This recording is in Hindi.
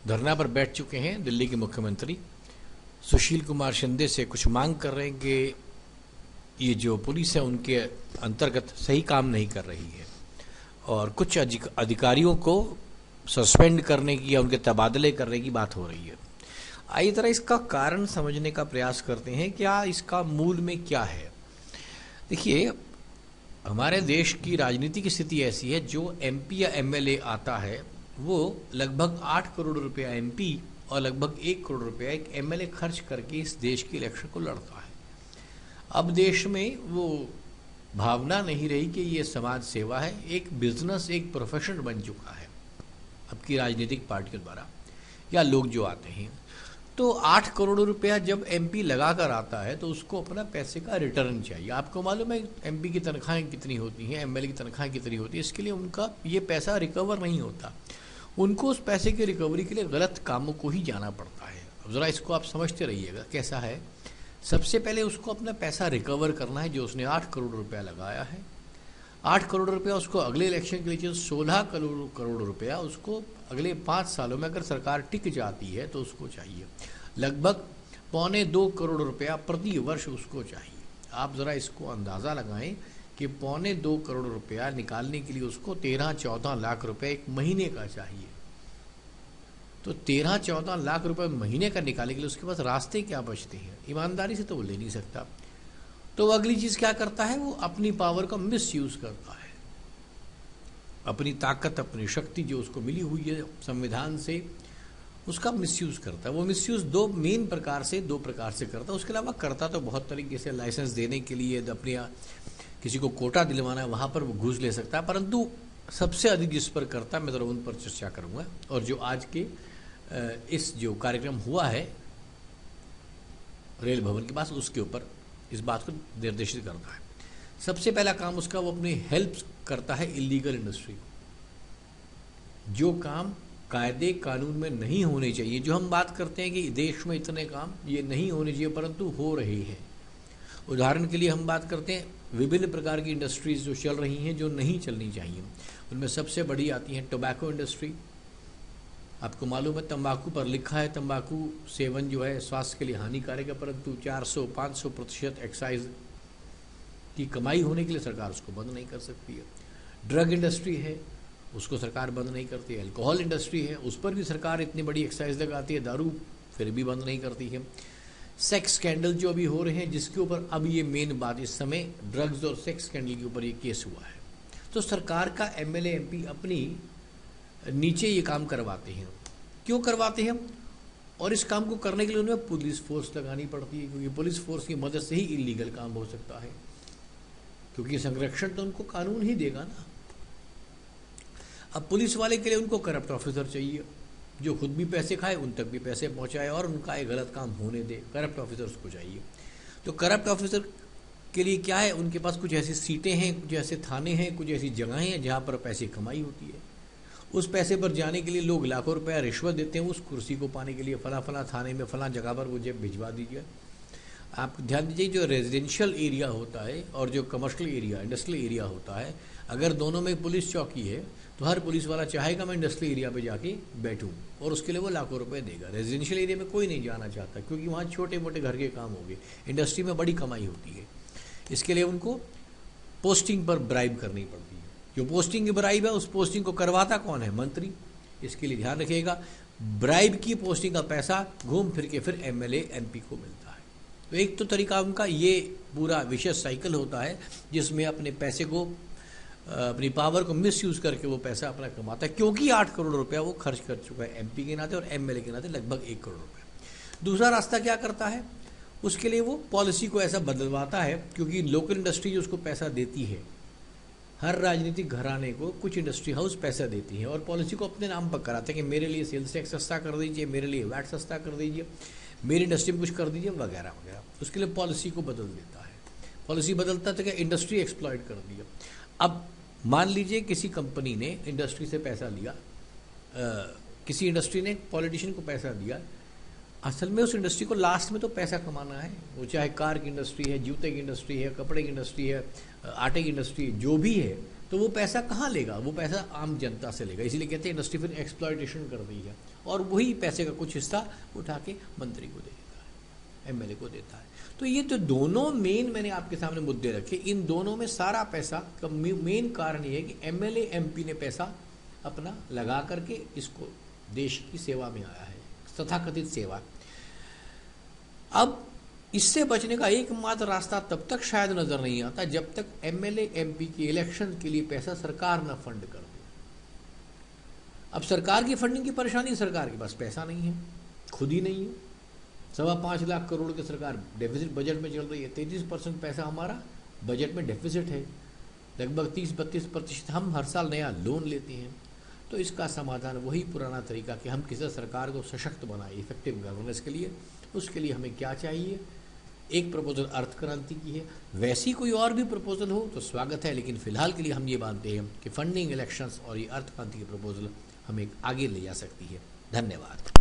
धरना पर बैठ चुके हैं दिल्ली के मुख्यमंत्री सुशील कुमार शिंदे से कुछ मांग कर रहे हैं कि ये जो पुलिस है उनके अंतर्गत सही काम नहीं कर रही है और कुछ अधिकारियों को सस्पेंड करने की या उनके तबादले करने की बात हो रही है। आइए जरा इसका कारण समझने का प्रयास करते हैं, क्या इसका मूल में क्या है। देखिए, हमारे देश की राजनीति की स्थिति ऐसी है, जो एमपी या एमएलए आता है वो लगभग 8 करोड़ रुपया एमपी और लगभग 1 करोड़ रुपया एक एमएलए खर्च करके इस देश के इलेक्शन को लड़ता है। अब देश में वो भावना नहीं रही कि ये समाज सेवा है, एक बिजनेस, एक प्रोफेशन बन चुका है अब की राजनीतिक पार्टियों द्वारा या लोग जो आते हैं। तो 8 करोड़ रुपया जब एमपी लगा कर आता है तो उसको अपना पैसे का रिटर्न चाहिए। आपको मालूम है एमपी की तनख्वाहें कितनी होती हैं, एमएलए की तनख्वाहें कितनी होती है, इसके लिए उनका ये पैसा रिकवर नहीं होता। उनको उस पैसे की रिकवरी के लिए गलत कामों को ही जाना पड़ता है। अब ज़रा इसको आप समझते रहिएगा कैसा है। सबसे पहले उसको अपना पैसा रिकवर करना है जो उसने 8 करोड़ रुपया लगाया है। 8 करोड़ रुपया उसको अगले इलेक्शन के लिए जो 16 करोड़ रुपया उसको अगले 5 सालों में अगर सरकार टिक जाती है तो उसको चाहिए। लगभग 1.25 करोड़ रुपया प्रति वर्ष उसको चाहिए। आप ज़रा इसको अंदाज़ा लगाएं कि 1.25 करोड़ रुपया निकालने के लिए उसको 13-14 लाख रुपए एक महीने का चाहिए। तो 13-14 लाख रुपए महीने का निकालने के लिए उसके पास रास्ते क्या बचते हैं? ईमानदारी से तो वो ले नहीं सकता। तो अगली चीज़ क्या करता है, वो अपनी पावर का मिसयूज़ करता है। अपनी ताकत, अपनी शक्ति जो उसको मिली हुई है संविधान से, उसका मिसयूज़ करता है। वो मिसयूज़ दो प्रकार से करता है। उसके अलावा करता तो बहुत तरीके से, लाइसेंस देने के लिए अपनी किसी को कोटा दिलवाना है वहाँ पर वो घूस ले सकता है, परंतु सबसे अधिक जिस पर करता है मैं तो उन पर चर्चा करूँगा। और जो आज के इस जो कार्यक्रम हुआ है रेल भवन के पास, उसके ऊपर इस बात को निर्देशित करता है। सबसे पहला काम उसका, वो अपनी हेल्प करता है इलीगल इंडस्ट्री को। जो काम कायदे कानून में नहीं होने चाहिए, जो हम बात करते हैं कि देश में इतने काम ये नहीं होने चाहिए परंतु हो रहे हैं। उदाहरण के लिए हम बात करते हैं विभिन्न प्रकार की इंडस्ट्रीज जो चल रही हैं जो नहीं चलनी चाहिए। उनमें सबसे बड़ी आती है टोबैको इंडस्ट्री। आपको मालूम है तंबाकू पर लिखा है तंबाकू सेवन जो है स्वास्थ्य के लिए हानिकारक है, परंतु 400-500% एक्साइज की कमाई होने के लिए सरकार उसको बंद नहीं कर सकती है। ड्रग इंडस्ट्री है, उसको सरकार बंद नहीं करती है। अल्कोहल इंडस्ट्री है, उस पर भी सरकार इतनी बड़ी एक्साइज लगाती है, दारू फिर भी बंद नहीं करती है। सेक्स स्कैंडल जो अभी हो रहे हैं, जिसके ऊपर अब ये मेन बात इस समय ड्रग्स और सेक्स स्कैंडल के ऊपर ये केस हुआ है, तो सरकार का एमएलए एमपी अपनी नीचे ये काम करवाते हैं। क्यों करवाते हैं? और इस काम को करने के लिए उन्हें पुलिस फोर्स लगानी पड़ती है, क्योंकि पुलिस फोर्स की मदद से ही इलीगल काम हो सकता है, क्योंकि संरक्षण तो उनको कानून ही देगा ना। अब पुलिस वाले के लिए उनको करप्ट ऑफिसर चाहिए जो खुद भी पैसे खाए, उन तक भी पैसे पहुंचाए और उनका एक गलत काम होने दे। करप्ट ऑफिसर्स को चाहिए। तो करप्ट ऑफिसर के लिए क्या है, उनके पास कुछ ऐसी सीटें हैं, कुछ ऐसे थाने हैं, कुछ ऐसी जगहें हैं जहां पर पैसे कमाई होती है। उस पैसे पर जाने के लिए लोग लाखों रुपया रिश्वत देते हैं उस कुर्सी को पाने के लिए। फला थाने में फला जगह पर मुझे भिजवा दीजिए। आप ध्यान दीजिए, जो रेजिडेंशियल एरिया होता है और जो कमर्शियल एरिया, इंडस्ट्रियल एरिया होता है, अगर दोनों में पुलिस चौकी है तो हर पुलिस वाला चाहेगा मैं इंडस्ट्रियल एरिया पे जाके बैठूं, और उसके लिए वो लाखों रुपए देगा। रेजिडेंशियल एरिया में कोई नहीं जाना चाहता, क्योंकि वहाँ छोटे मोटे घर के काम होंगे। इंडस्ट्री में बड़ी कमाई होती है, इसके लिए उनको पोस्टिंग पर ब्राइब करनी पड़ती है। जो पोस्टिंग की ब्राइब है, उस पोस्टिंग को करवाता कौन है? मंत्री। इसके लिए ध्यान रखिएगा, ब्राइब की पोस्टिंग का पैसा घूम फिर के फिर एमएलए एमपी को मिलता है। तो एक तो तरीका उनका ये पूरा विशेष साइकिल होता है जिसमें अपने पैसे को, अपनी पावर को मिसयूज करके वो पैसा अपना कमाता है, क्योंकि 8 करोड़ रुपया वो खर्च कर चुका है एमपी के नाते और एमएलए के नाते लगभग 1 करोड़ रुपया। दूसरा रास्ता क्या करता है, उसके लिए वो पॉलिसी को ऐसा बदलवाता है, क्योंकि लोकल इंडस्ट्री जो उसको पैसा देती है, हर राजनीतिक घराने को कुछ इंडस्ट्री हाउस पैसा देती है और पॉलिसी को अपने नाम पर कराते हैं कि मेरे लिए सेल्स टैक्स सस्ता कर दीजिए, मेरे लिए वैट सस्ता कर दीजिए, मेरी इंडस्ट्री में कुछ कर दीजिए, वगैरह वगैरह। उसके लिए पॉलिसी को बदल देता है। पॉलिसी बदलता तो क्या, इंडस्ट्री एक्सप्लॉइट कर दिया। अब मान लीजिए किसी कंपनी ने इंडस्ट्री से पैसा लिया, किसी इंडस्ट्री ने पॉलिटिशियन को पैसा दिया। असल में उस इंडस्ट्री को लास्ट में तो पैसा कमाना है, वो चाहे कार की इंडस्ट्री है, जूते की इंडस्ट्री है, कपड़े की इंडस्ट्री है, आटे की इंडस्ट्री, जो भी है, तो वो पैसा कहाँ लेगा? वो पैसा आम जनता से लेगा। इसीलिए कहते हैं इंडस्ट्री फिर एक्सप्लॉयटेशन कर रही है, और वही पैसे का कुछ हिस्सा उठा के मंत्री को दे देता है, एमएलए को देता है। तो ये तो दोनों मेन मैंने आपके सामने मुद्दे रखे। इन दोनों में सारा पैसा का मेन कारण ये है कि एमएलए एमपी ने पैसा अपना लगा करके इसको देश की सेवा में आया है, तथाकथित सेवा। अब इससे बचने का एकमात्र रास्ता तब तक शायद नजर नहीं आता जब तक एमएलए एमपी के इलेक्शन के लिए पैसा सरकार न फंड कर दे। अब सरकार की फंडिंग की परेशानी, सरकार के पास पैसा नहीं है, खुद ही नहीं है। 5.25 लाख करोड़ की सरकार डेफिसिट बजट में चल रही है। 33% पैसा हमारा बजट में डेफिसिट है, लगभग 30-32% हम हर साल नया लोन लेते हैं। तो इसका समाधान वही पुराना तरीका कि हम किसी सरकार को सशक्त बनाए इफेक्टिव गवर्नेंस के लिए। उसके लिए हमें क्या चाहिए? एक प्रपोजल अर्थ क्रांति की है, वैसी कोई और भी प्रपोजल हो तो स्वागत है, लेकिन फिलहाल के लिए हम ये मानते हैं कि फंडिंग, इलेक्शंस और ये अर्थ क्रांति की प्रपोजल हमें आगे ले जा सकती है। धन्यवाद।